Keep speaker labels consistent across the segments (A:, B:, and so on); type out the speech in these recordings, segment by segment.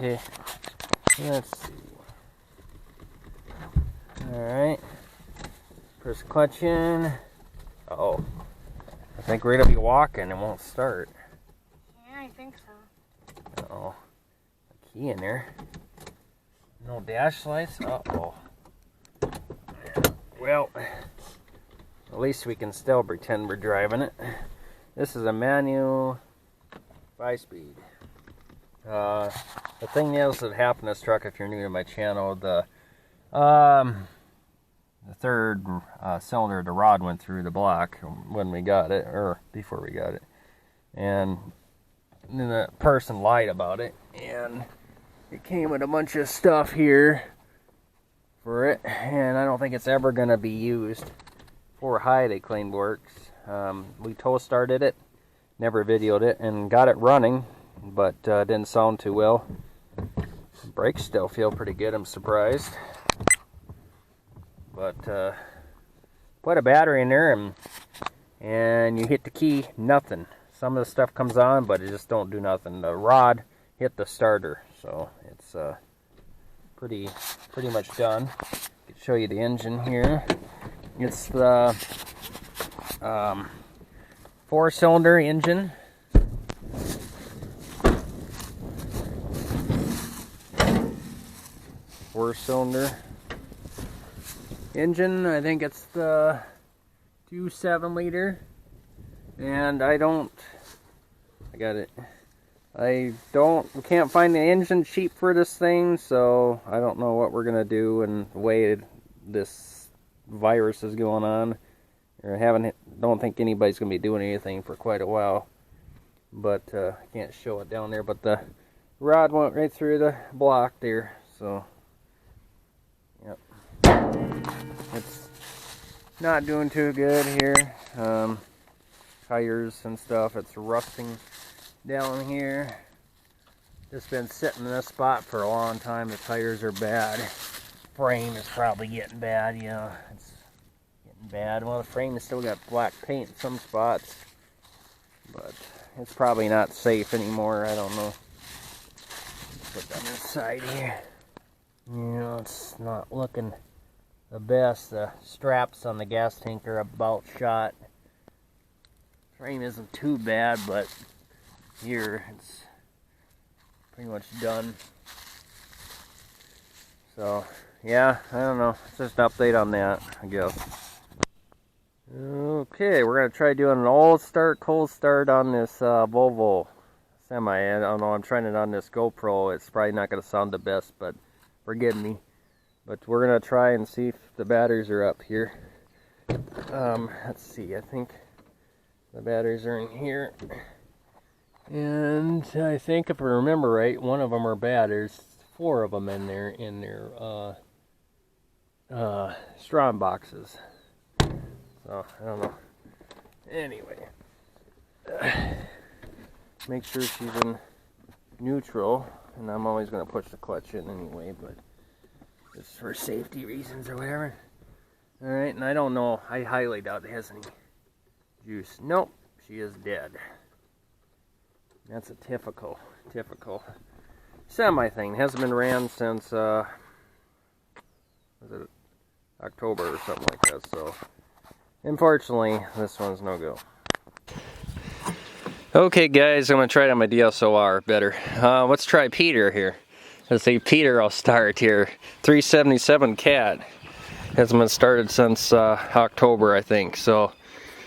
A: Okay, let's see. Alright, press clutch in. Uh-oh, I think we're gonna be walking and won't start.
B: Yeah, I think so.
A: Uh-oh, a key in there. No dash lights? Uh-oh. Well, at least we can still pretend we're driving it. This is a manual 5-speed. The thing else that happened to this truck, if you're new to my channel, the third cylinder, the rod went through the block when we got it, or before we got it. And then the person lied about it, and it came with a bunch of stuff here for it, and I don't think it's ever going to be used. For high, they claimed works. We tow started it, never videoed it, and got it running, but didn't sound too well. Brakes still feel pretty good, I'm surprised. But put a battery in there and you hit the key, nothing. Some of the stuff comes on, but it just don't do nothing. The rod hit the starter, so it's pretty much done. I can show you the engine here. It's the 4-cylinder engine. Four-cylinder engine. I think it's the 2.7 liter. And I can't find the engine sheet for this thing, so I don't know what we're gonna do and the way this virus is going on. Don't think anybody's gonna be doing anything for quite a while, but I can't show it down there. But the rod went right through the block there, so yep, it's not doing too good here. Tires and stuff, it's rusting down here. Just been sitting in this spot for a long time. The tires are bad. Frame is probably getting bad, you know. It's getting bad. Well, the frame has still got black paint in some spots, but it's probably not safe anymore. I don't know. Put that inside here. You know, it's not looking the best. The straps on the gas tank are about shot. Frame isn't too bad, but here it's pretty much done. So yeah, I don't know. It's just an update on that, I guess. Okay, we're gonna try doing an old start, cold start on this Volvo semi. I don't know. I'm trying it on this GoPro. It's probably not gonna sound the best, but forgive me. But we're gonna try and see if the batteries are up here. Let's see. I think the batteries are in here, and I think if I remember right, one of them are bad. There's 4 of them in their strong boxes. So I don't know. Anyway, make sure she's in neutral, and I'm always going to push the clutch in anyway, but just for safety reasons or whatever. All right, and I don't know. I highly doubt it has any juice. Nope, she is dead. That's a typical semi thing. Hasn't been ran since was it October or something like that. So unfortunately, this one's no go. Okay, guys, I'm gonna try it on my DSLR better. Let's try Peter here. Let's see, Peter. I'll start here. 377 Cat hasn't been started since October, I think. So.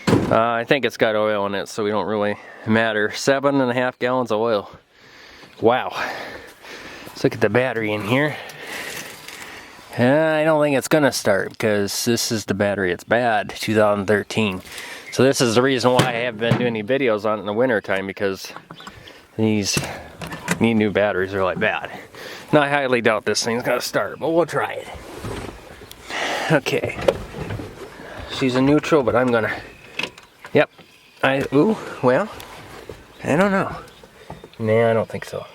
A: I think it's got oil in it, so we don't really matter. 7.5 gallons of oil. Wow. Let's look at the battery in here. I don't think it's gonna start because this is the battery. It's bad, 2013. So this is the reason why I haven't been doing any videos on it in the winter time, because these new batteries are like bad. Now I highly doubt this thing's gonna start, but we'll try it. Okay. She's in neutral, but I'm gonna. Yep. Well, I don't know. Nah, I don't think so.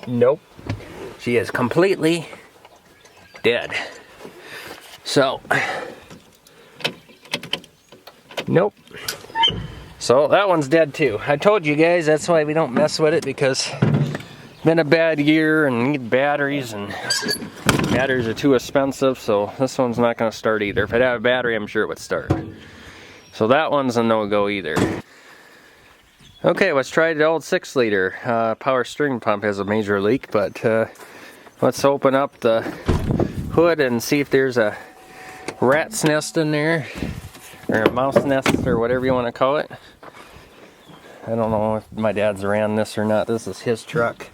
A: Nope. She is completely dead. So, nope. So that one's dead too. I told you guys that's why we don't mess with it, because been a bad year and need batteries, and batteries are too expensive, so this one's not going to start either. If it had a battery, I'm sure it would start. So that one's a no-go either. Okay, let's try the old 6-liter. Power steering pump has a major leak, but let's open up the hood and see if there's a rat's nest in there, or a mouse nest, or whatever you want to call it. I don't know if my dad's ran this or not. This is his truck.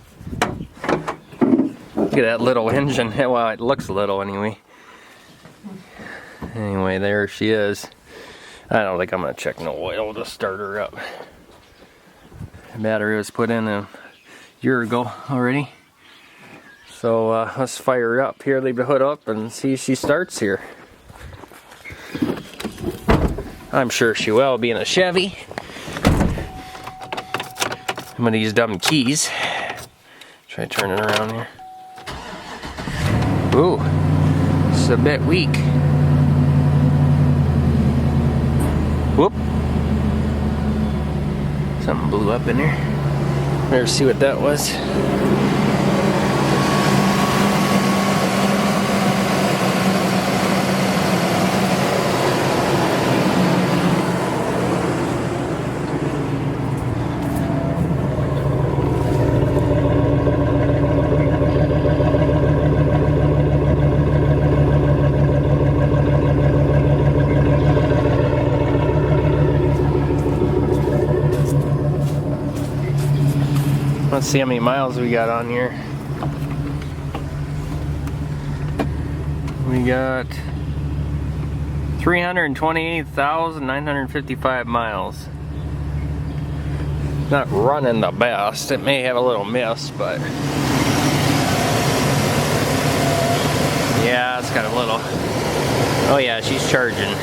A: Look at that little engine. Well, it looks little anyway. Anyway, there she is. I don't think I'm going to check no oil to start her up. The battery was put in a year ago already. So let's fire her up here, leave the hood up, and see if she starts here. I'm sure she will, being a Chevy. I'm gonna use dumb keys. Try to turn it around here. Ooh, it's a bit weak. Whoop. Something blew up in there. Better see what that was. Let's see how many miles we got on here. We got 328,955 miles. Not running the best. It may have a little miss, but yeah, it's got a little. Oh yeah, she's charging.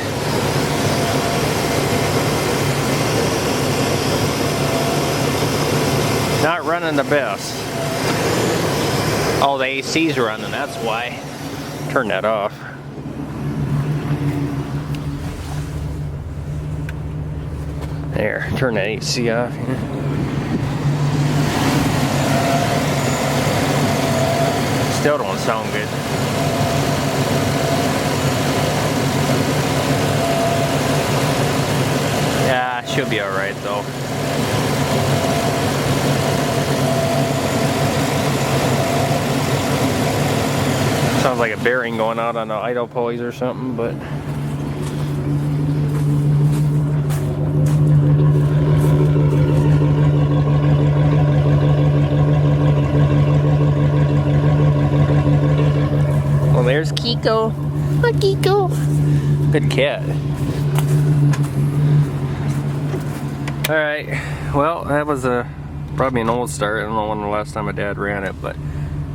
A: Not running the best. Oh, the AC's running, that's why. Turn that off. There, turn that AC off. Still don't sound good. Yeah, she'll be alright though. Sounds like a bearing going out on the idle pulleys or something, but well, there's Kiko. Hi, Kiko. Good cat. All right. Well, that was probably an old start. I don't know when the last time my dad ran it, but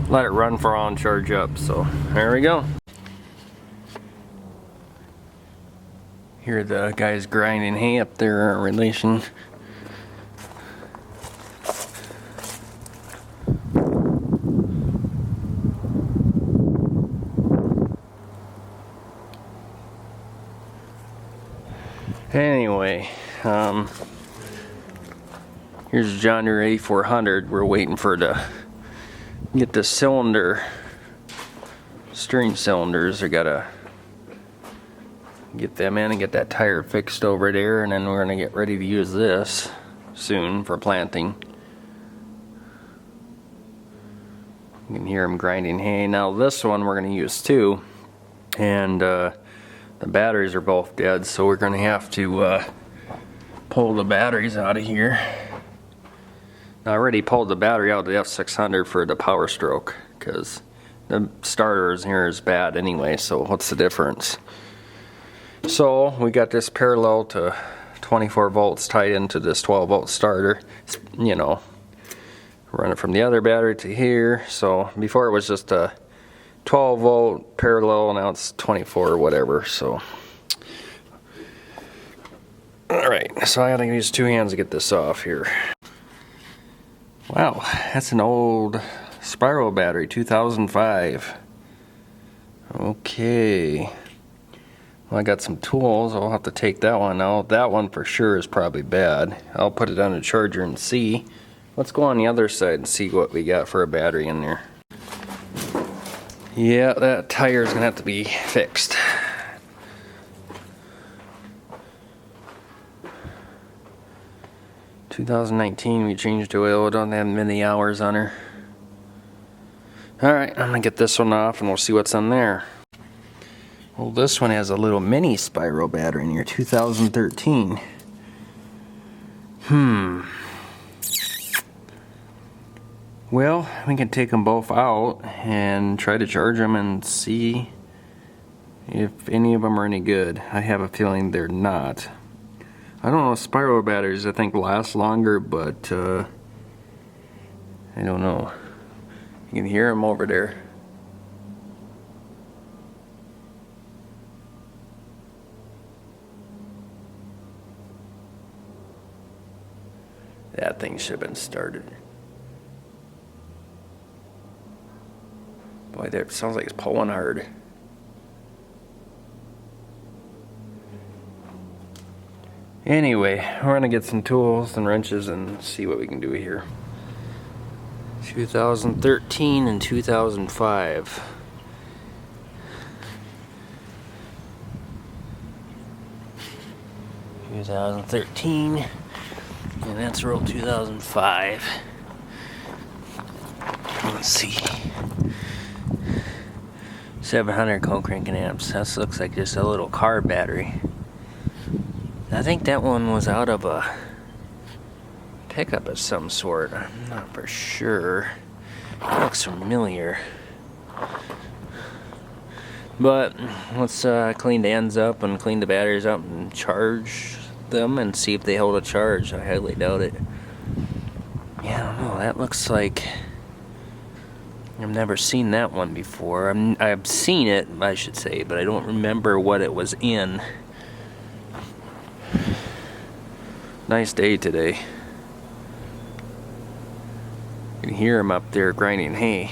A: let it run for all and charge up. So there we go. Here the guys grinding hay up there, our relation. Anyway, here's John Deere 8400. We're waiting for the get the cylinder, steering cylinders. I gotta get them in and get that tire fixed over there, and then we're gonna get ready to use this soon for planting. You can hear them grinding hay. Now this one we're gonna use too, and the batteries are both dead, so we're gonna have to pull the batteries out of here. I already pulled the battery out of the F600 for the Power Stroke, because the starter in here is bad anyway, so what's the difference? So we got this parallel to 24 volts tied into this 12 volt starter. You know, run it from the other battery to here. So before it was just a 12 volt parallel, now it's 24 or whatever. So alright, so I gotta use two hands to get this off here. Wow, that's an old spiral battery, 2005. Okay. Well, I got some tools. I'll have to take that one out. That one for sure is probably bad. I'll put it on the charger and see. Let's go on the other side and see what we got for a battery in there. Yeah, that tire is gonna have to be fixed. "2019, we changed oil, don't have many hours on her." Alright, I'm gonna get this one off and we'll see what's on there. Well, this one has a little mini spiral battery in here, 2013. Well, we can take them both out and try to charge them and see if any of them are any good. I have a feeling they're not. I don't know, spiral batteries I think last longer, but I don't know. You can hear them over there. That thing should have been started. Boy, that sounds like it's pulling hard. Anyway, we're gonna get some tools and wrenches and see what we can do here. 2013 and 2005. "2013, and that's rolled 2005. Let's see. 700 co-cranking amps. That looks like just a little car battery. I think that one was out of a pickup of some sort. I'm not for sure. It looks familiar. But let's clean the ends up and clean the batteries up and charge them and see if they hold a charge. I highly doubt it. Yeah, I don't know. That looks like I've never seen that one before. I've seen it, I should say, but I don't remember what it was in. Nice day today. You can hear him up there grinding hay.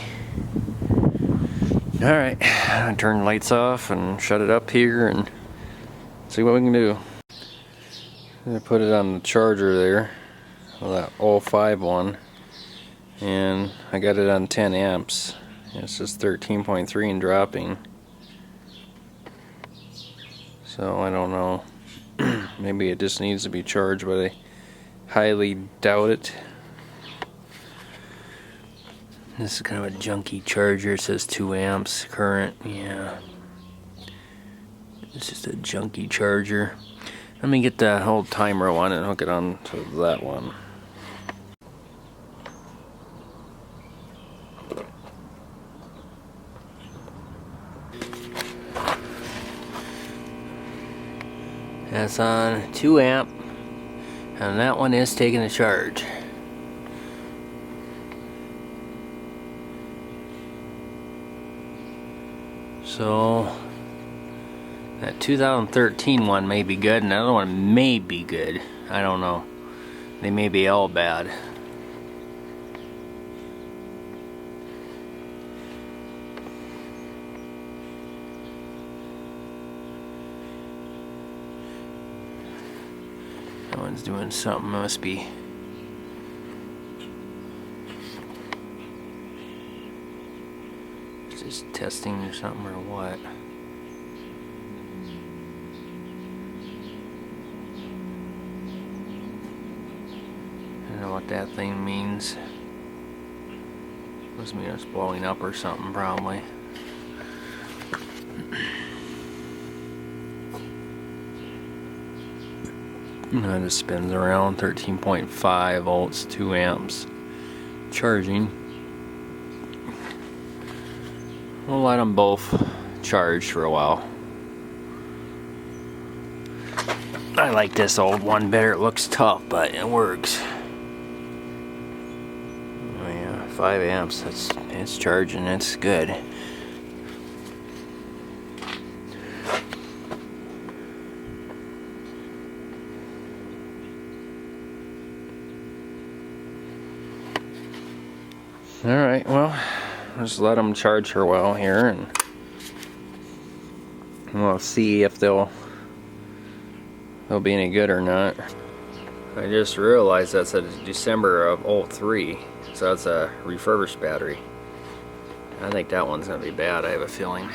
A: Alright, I'll turn the lights off and shut it up here and see what we can do. I'm gonna put it on the charger there, that 05 one, and I got it on 10 amps. It's just 13.3 and dropping. So I don't know. Maybe it just needs to be charged, but I highly doubt it. This is kind of a junky charger. It says 2 amps current. Yeah. It's just a junky charger. Let me get the whole timer one and hook it on to that one. That's on 2 amp, and that one is taking a charge. So that 2013 one may be good, and the other one may be good. I don't know. They may be all bad. That one's doing something, must be. It's just testing or something or what. I don't know what that thing means. Must mean it's blowing up or something probably. And it just spins around 13.5 volts, 2 amps, charging. We'll let them both charge for a while. I like this old one better. It looks tough, but it works. Oh yeah, 5 amps. It's charging. It's good. Alright, well, just let them charge for a while here, and we'll see if they'll be any good or not. I just realized that's a December of '03, so that's a refurbished battery. I think that one's gonna be bad, I have a feeling.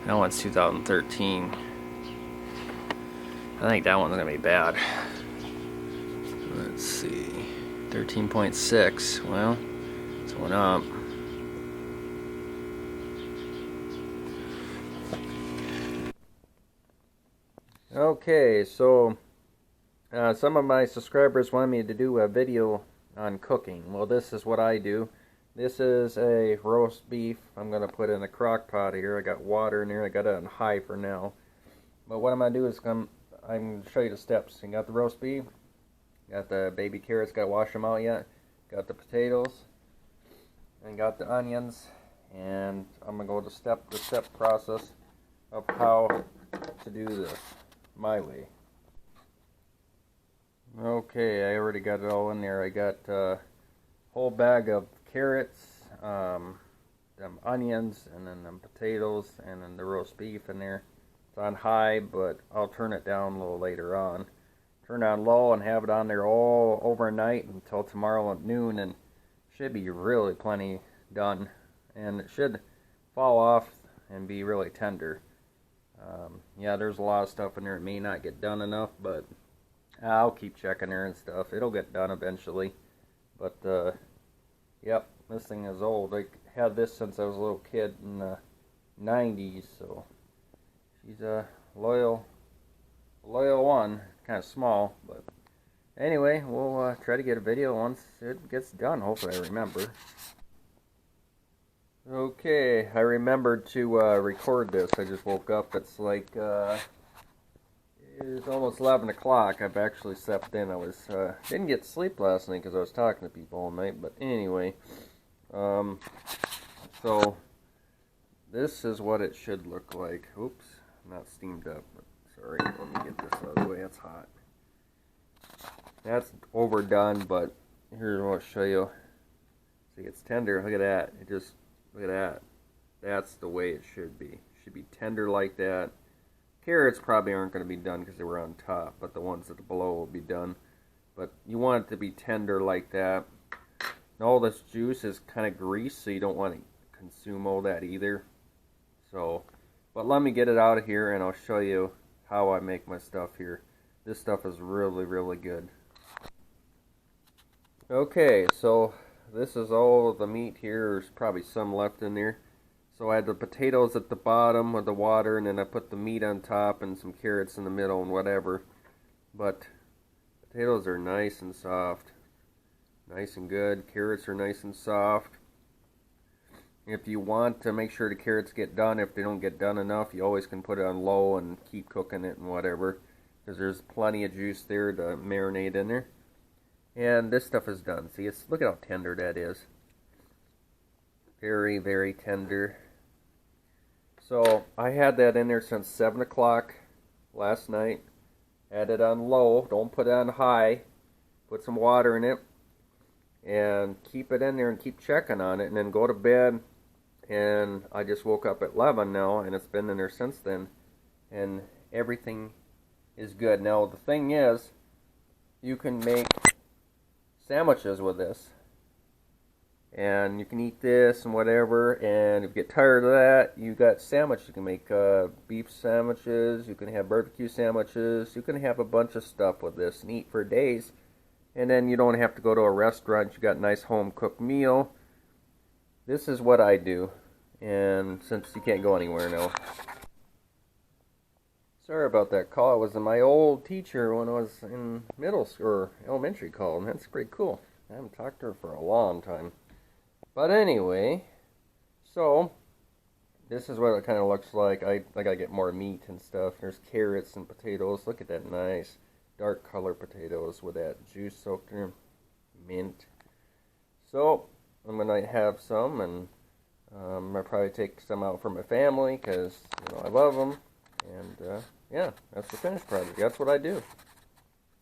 A: That one's 2013. I think that one's gonna be bad. Let's see, 13.6, well, it's went up. Okay, so some of my subscribers wanted me to do a video on cooking. Well, this is what I do. This is a roast beef. I'm going to put in a crock pot here. I got water in there. I got it on high for now. But what I'm going to do is I'm going to show you the steps. You got the roast beef. Got the baby carrots. Got to wash them out yet. Got the potatoes. And got the onions. And I'm going to go the step process of how to do this my way. Okay, I already got it all in there. I got a whole bag of carrots, them onions, and then them potatoes, and then the roast beef in there. It's on high, but I'll turn it down a little later on. Turn it on low and have it on there all overnight until tomorrow at noon, and should be really plenty done. And it should fall off and be really tender. Yeah, there's a lot of stuff in there. It may not get done enough, but I'll keep checking there and stuff. It'll get done eventually. But, yep, this thing is old. I had this since I was a little kid in the 90s, so she's a loyal one. Kind of small, but anyway, we'll try to get a video once it gets done. Hopefully I remember. Okay, I remembered to record this. I just woke up. It's like, it's almost 11 o'clock. I've actually slept in. I didn't get sleep last night because I was talking to people all night. But anyway, so this is what it should look like. Oops, not steamed up. But sorry, let me get this out of the way. It's hot. That's overdone, but here's what I'll show you. See, it's tender. Look at that. Look at that. That's the way it should be. It should be tender like that. Carrots probably aren't going to be done because they were on top, but the ones that are below will be done. But you want it to be tender like that. And all this juice is kind of grease, so you don't want to consume all that either. So, but let me get it out of here and I'll show you how I make my stuff here. This stuff is really, really good. Okay, so this is all the meat here. There's probably some left in there. So I had the potatoes at the bottom with the water, and then I put the meat on top and some carrots in the middle and whatever. But potatoes are nice and soft. Nice and good. Carrots are nice and soft. If you want to make sure the carrots get done, if they don't get done enough, you always can put it on low and keep cooking it and whatever. Because there's plenty of juice there to marinate in there. And this stuff is done. See, look at how tender that is. Very, very tender. So, I had that in there since 7 o'clock last night. Had it on low. Don't put it on high. Put some water in it. And keep it in there and keep checking on it. And then go to bed. And I just woke up at 11 now. And it's been in there since then. And everything is good. Now, the thing is, you can make sandwiches with this, and you can eat this and whatever. And if you get tired of that, you got sandwich. You can make beef sandwiches, you can have barbecue sandwiches, you can have a bunch of stuff with this and eat for days. And then you don't have to go to a restaurant. You got a nice home cooked meal. This is what I do, and since you can't go anywhere now. Sorry about that call. It was my old teacher when I was in middle school or elementary called. That's pretty cool. I haven't talked to her for a long time. But anyway, so this is what it kind of looks like. I gotta get more meat and stuff. There's carrots and potatoes. Look at that nice dark color potatoes with that juice soaked in mint. So I'm gonna have some, and I'll probably take some out for my family because I love them. And yeah, that's the finished product. That's what I do.